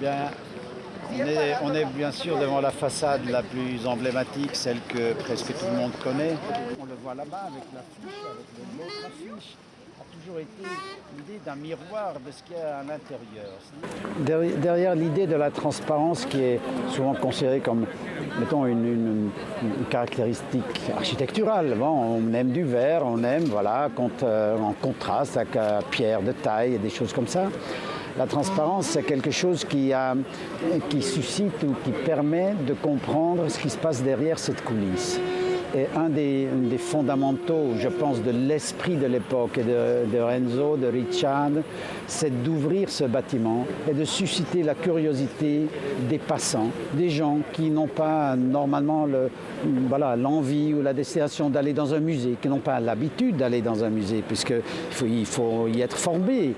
Bien, on est bien sûr devant la façade la plus emblématique, celle que presque tout le monde connaît. On le voit là-bas avec l'affiche, avec l'autre affiche. A toujours été l'idée d'un miroir de ce qu'il y a à l'intérieur. Derrière l'idée de la transparence qui est souvent considérée comme, mettons, une caractéristique architecturale. Bon, on aime du verre, on aime, voilà, en contraste avec pierre de taille et des choses comme ça. La transparence, c'est quelque chose qui suscite ou qui permet de comprendre ce qui se passe derrière cette coulisse. Et un des fondamentaux, je pense, de l'esprit de l'époque et de Renzo, de Richard, c'est d'ouvrir ce bâtiment et de susciter la curiosité des passants, des gens qui n'ont pas normalement l'envie ou la destination d'aller dans un musée, qui n'ont pas l'habitude d'aller dans un musée, puisqu'il faut y être formé.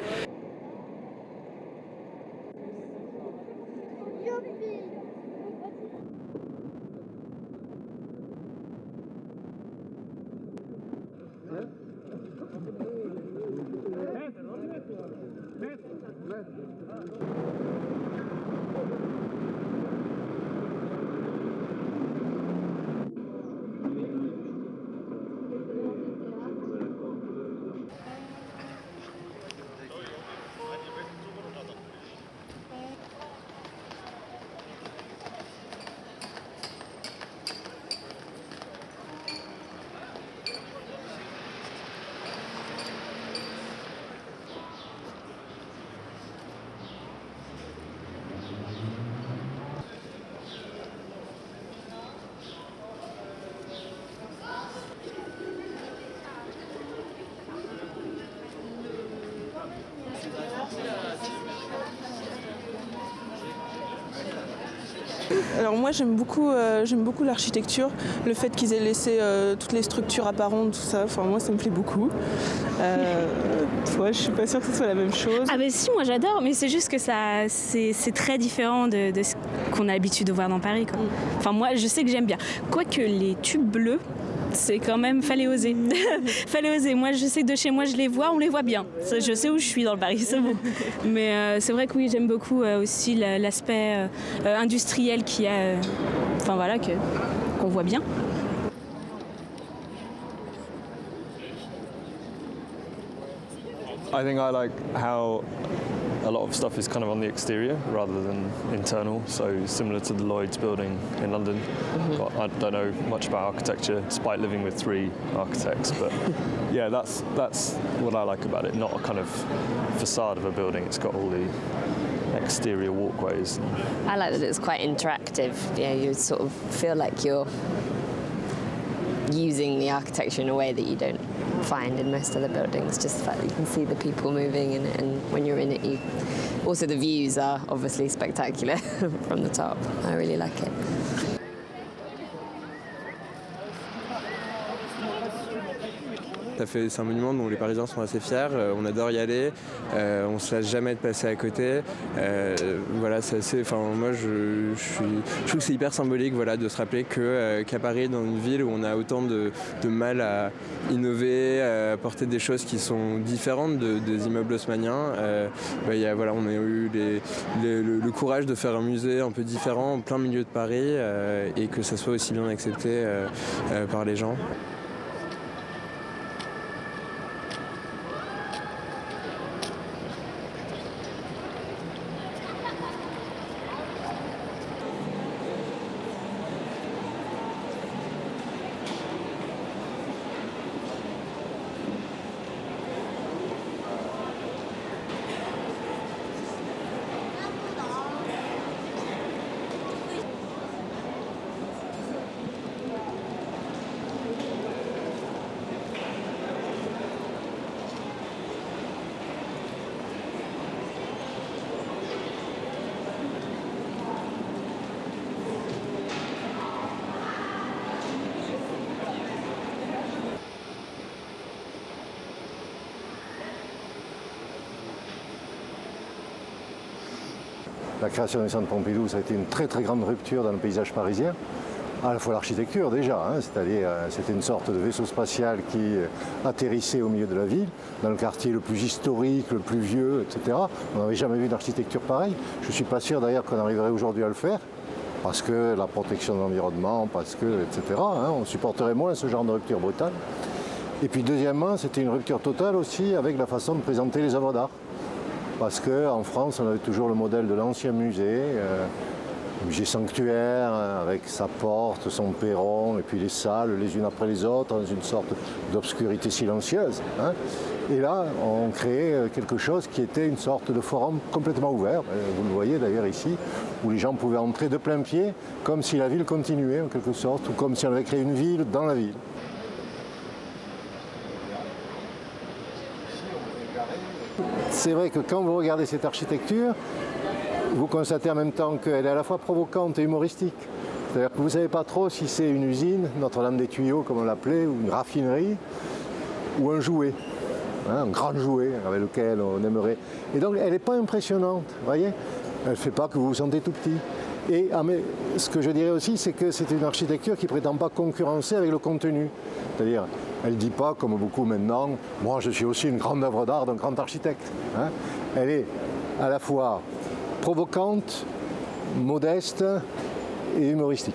Alors moi j'aime beaucoup l'architecture, le fait qu'ils aient laissé toutes les structures apparentes, tout ça, enfin moi ça me plaît beaucoup. Ouais, je suis pas sûre que ce soit la même chose. Ah ben si, moi j'adore, mais c'est juste que c'est très différent de ce qu'on a l'habitude de voir dans Paris, quoi. Enfin moi je sais que j'aime bien. Quoique les tubes bleus, c'est quand même, fallait oser. Fallait oser. Moi, je sais que de chez moi, je les vois, on les voit bien. Je sais où je suis dans le Paris, c'est bon. Mais c'est vrai que oui, j'aime beaucoup aussi l'aspect industriel qu'il y a, enfin voilà, qu'on voit bien. I think I like how a lot of stuff is kind of on the exterior rather than internal, so similar to the Lloyd's building in London. But I don't know much about architecture, despite living with 3 architects. But yeah, that's what I like about it. Not a kind of facade of a building. It's got all the exterior walkways. I like that it's quite interactive. You know, you sort of feel like you're using the architecture in a way that you don't find in most other buildings. Just the fact that you can see the people moving, and when you're in it, also the views are obviously spectacular from the top. I really like it. C'est un monument dont les Parisiens sont assez fiers, on adore y aller, on ne se lasse jamais de passer à côté. Voilà, c'est assez, moi je trouve que c'est hyper symbolique, voilà, de se rappeler qu'à Paris, dans une ville où on a autant de mal à innover, à apporter des choses qui sont différentes des immeubles haussmanniens, voilà, on a eu le courage de faire un musée un peu différent en plein milieu de Paris et que ça soit aussi bien accepté par les gens. La création du Centre Pompidou, ça a été une très très grande rupture dans le paysage parisien. À la fois l'architecture déjà, hein, c'est-à-dire c'était une sorte de vaisseau spatial qui atterrissait au milieu de la ville, dans le quartier le plus historique, le plus vieux, etc. On n'avait jamais vu d'architecture pareille. Je ne suis pas sûr d'ailleurs qu'on arriverait aujourd'hui à le faire, parce que la protection de l'environnement, parce que, etc. Hein, on supporterait moins ce genre de rupture brutale. Et puis deuxièmement, c'était une rupture totale aussi avec la façon de présenter les œuvres d'art. Parce qu'en France, on avait toujours le modèle de l'ancien musée, musée sanctuaire, avec sa porte, son perron, et puis les salles les unes après les autres, dans une sorte d'obscurité silencieuse. Hein. Et là, on créait quelque chose qui était une sorte de forum complètement ouvert, vous le voyez d'ailleurs ici, où les gens pouvaient entrer de plein pied, comme si la ville continuait en quelque sorte, ou comme si on avait créé une ville dans la ville. C'est vrai que quand vous regardez cette architecture, vous constatez en même temps qu'elle est à la fois provocante et humoristique. C'est-à-dire que vous ne savez pas trop si c'est une usine, Notre-Dame des Tuyaux comme on l'appelait, ou une raffinerie, ou un jouet, hein, un grand jouet avec lequel on aimerait. Et donc elle n'est pas impressionnante, vous voyez. Elle ne fait pas que vous vous sentez tout petit. Et mais ce que je dirais aussi, c'est que c'est une architecture qui ne prétend pas concurrencer avec le contenu. C'est-à-dire, elle ne dit pas, comme beaucoup maintenant, moi je suis aussi une grande œuvre d'art d'un grand architecte. Hein. Elle est à la fois provocante, modeste et humoristique.